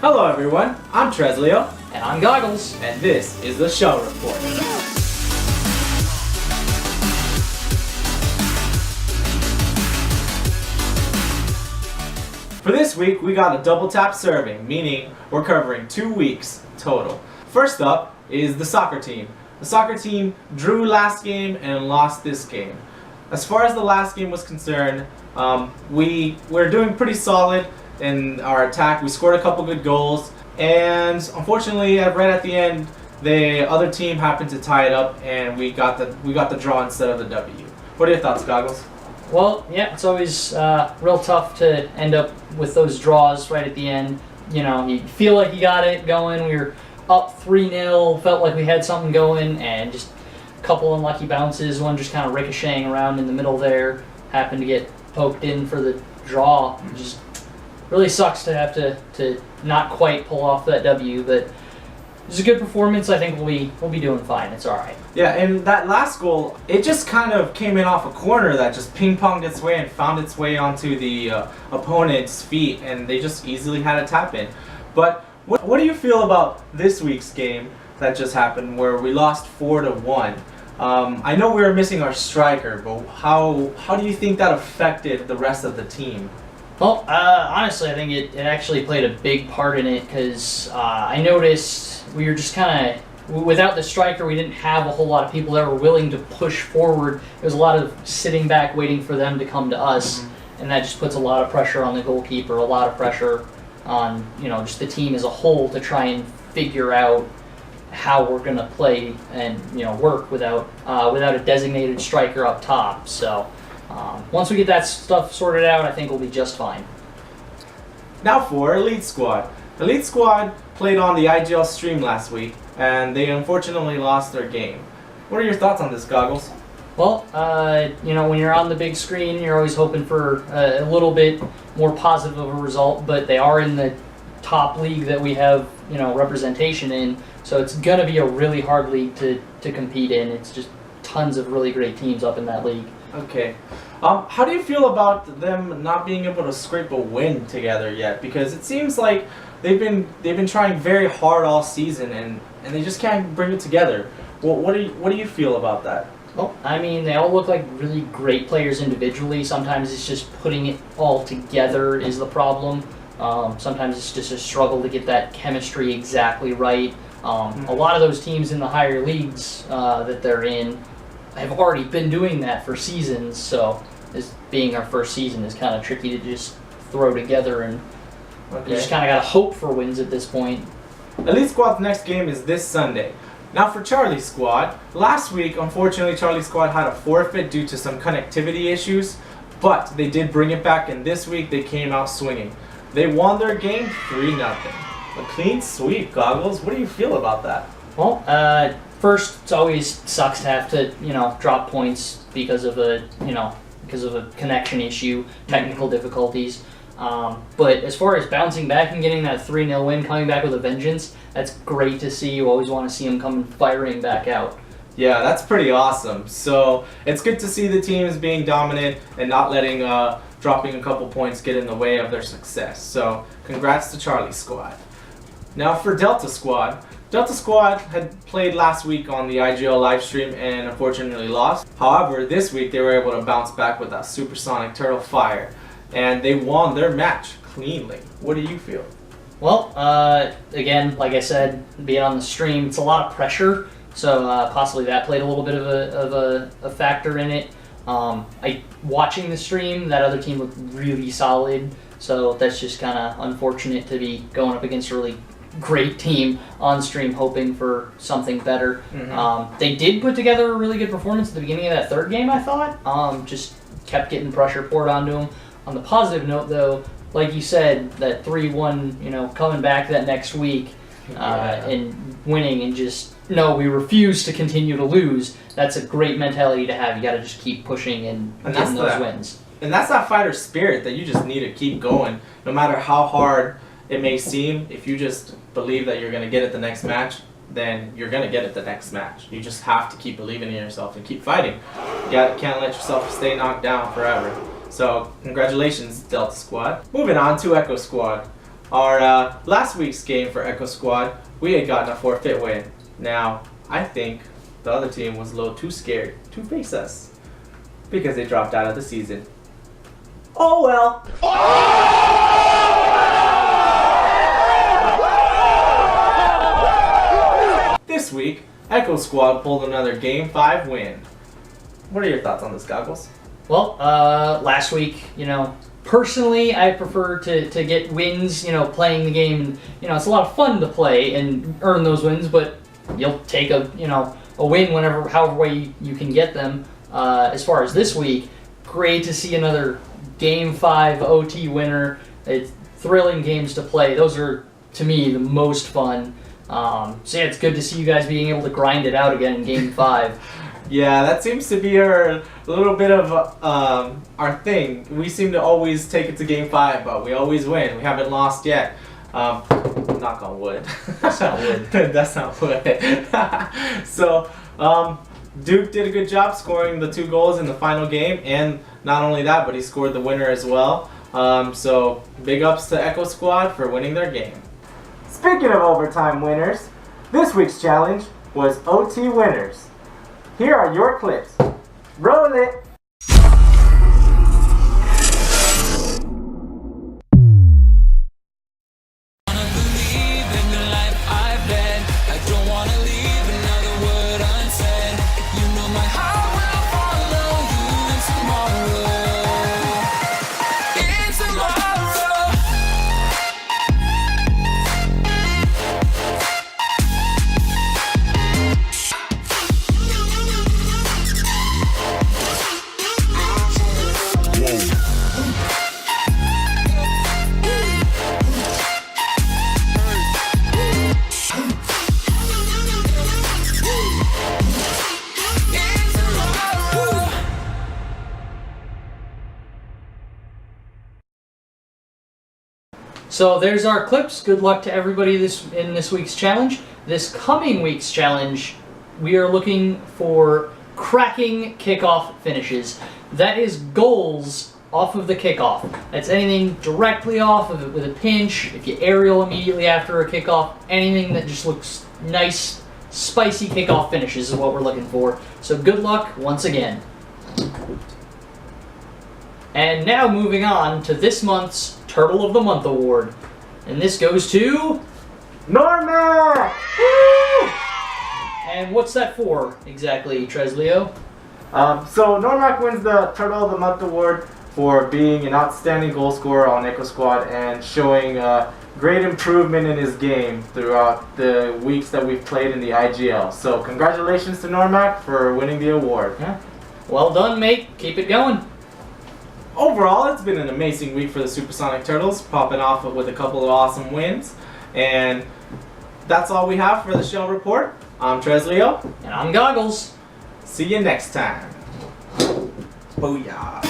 Hello everyone, I'm Tresleo, And I'm Goggles. and this is the Show Report. For this week, we got a double tap serving, meaning we're covering 2 weeks total. First up is the soccer team. The soccer team drew last game and lost this game. As far as the last game was concerned, we're doing pretty solid in our attack. We scored a couple good goals, and unfortunately, right at the end, the other team happened to tie it up, and we got the draw instead of the W. What are your thoughts, Goggles? Well, yeah, it's always real tough to end up with those draws right at the end. You know, you feel like you got it going. We were up 3-0, felt like we had something going, and just a couple unlucky bounces, one just kind of ricocheting around in the middle there, happened to get poked in for the draw. It just really sucks to have to not quite pull off that W, but it was a good performance. I think we'll be doing fine. It's all right. Yeah, and that last goal, it just kind of came in off a corner that just ping-ponged its way and found its way onto the opponent's feet, and they just easily had a tap in. But what do you feel about this week's game that just happened, where we lost 4-1? I know we were missing our striker, but how do you think that affected the rest of the team? Well, honestly, I think it actually played a big part in it because I noticed we were just kind of, without the striker, we didn't have a whole lot of people that were willing to push forward. There was a lot of sitting back waiting for them to come to us, and that just puts a lot of pressure on the goalkeeper, a lot of pressure on, just the team as a whole to try and figure out how we're going to play and, work without a designated striker up top. So once we get that stuff sorted out, I think we'll be just fine. Now for Elite Squad. Elite Squad played on the IGL stream last week, and they unfortunately lost their game. What are your thoughts on this, Goggles? Well, when you're on the big screen, you're always hoping for a little bit more positive of a result, but they are in the top league that we have, representation in, so it's going to be a really hard league to compete in. It's just tons of really great teams up in that league. Okay. How do you feel about them not being able to scrape a win together yet? Because it seems like they've been trying very hard all season, and they just can't bring it together. Well, what do you feel about that? Well, I mean, they all look like really great players individually. Sometimes it's just putting it all together is the problem. Sometimes it's just a struggle to get that chemistry exactly right. A lot of those teams in the higher leagues that they're in have already been doing that for seasons, so this being our first season is kind of tricky to just throw together, and you just kind of got to hope for wins at this point. Elite Squad's next game is this Sunday. Now for Charlie Squad, last week, unfortunately, Charlie Squad had a forfeit due to some connectivity issues, but they did bring it back, and this week they came out swinging. They won their game 3-0. A clean sweep, Goggles. What do you feel about that? Well, first, it always sucks to have to, drop points because of a connection issue, technical difficulties. But as far as bouncing back and getting that 3-0 win, coming back with a vengeance, that's great to see. You always want to see them come firing back out. Yeah, that's pretty awesome. So it's good to see the teams being dominant and not letting dropping a couple points get in the way of their success. So congrats to Charlie Squad. Now for Delta Squad. Delta Squad had played last week on the IGL livestream and unfortunately lost. However, this week they were able to bounce back with that supersonic turtle fire, and they won their match cleanly. What do you feel? Well, again, like I said, being on the stream, it's a lot of pressure, so possibly that played a little bit of a factor in it. Watching the stream, that other team looked really solid, so that's just kind of unfortunate to be going up against a really great team on stream hoping for something better. They did put together a really good performance at the beginning of that third game, I thought. Just kept getting pressure poured onto them. On the positive note, though, like you said, that 3-1, coming back that next week and winning and just, no, we refuse to continue to lose. That's a great mentality to have. You got to just keep pushing and getting those wins. And that's that fighter spirit that you just need to keep going, no matter how hard it may seem. If you just believe that you're going to get it the next match, then you're going to get it the next match. You just have to keep believing in yourself and keep fighting. You can't let yourself stay knocked down forever. So congratulations, Delta Squad. Moving on to Echo Squad. our last week's game for Echo Squad, we had gotten a forfeit win. Now, I think the other team was a little too scared to face us because they dropped out of the season. Oh well. This week, Echo Squad pulled another Game 5 win. What are your thoughts on this, Goggles? Well, last week, personally, I prefer to get wins, playing the game. It's a lot of fun to play and earn those wins, but you'll take a win however way you can get them. As far as this week, great to see another Game 5 OT winner. It's thrilling games to play. Those are, to me, the most fun. So yeah, it's good to see you guys being able to grind it out again in Game 5. Yeah, that seems to be a little bit of our thing. We seem to always take it to Game 5, but we always win. We haven't lost yet. Knock on wood. That's not wood. That's not wood. So, Duke did a good job scoring the 2 goals in the final game, and not only that, but he scored the winner as well. So, big ups to Echo Squad for winning their game. Speaking of overtime winners, this week's challenge was OT winners. Here are your clips. Roll it! So there's our clips. Good luck to everybody in this week's challenge. This coming week's challenge, we are looking for cracking kickoff finishes. That is goals off of the kickoff. That's anything directly off of it with a pinch, if you aerial immediately after a kickoff, anything that just looks nice, spicy kickoff finishes is what we're looking for. So good luck once again. And now moving on to this month's Turtle of the Month award. And this goes to Normac! Woo! And what's that for exactly, Tresleo? So Normac wins the Turtle of the Month award for being an outstanding goal scorer on Echo Squad and showing great improvement in his game throughout the weeks that we've played in the IGL. So congratulations to Normac for winning the award. Yeah. Well done, mate. Keep it going. Overall, it's been an amazing week for the Supersonic Turtles, popping off with a couple of awesome wins. And that's all we have for the Shell Report. I'm Tresleo. And I'm Goggles. See you next time. Booyah.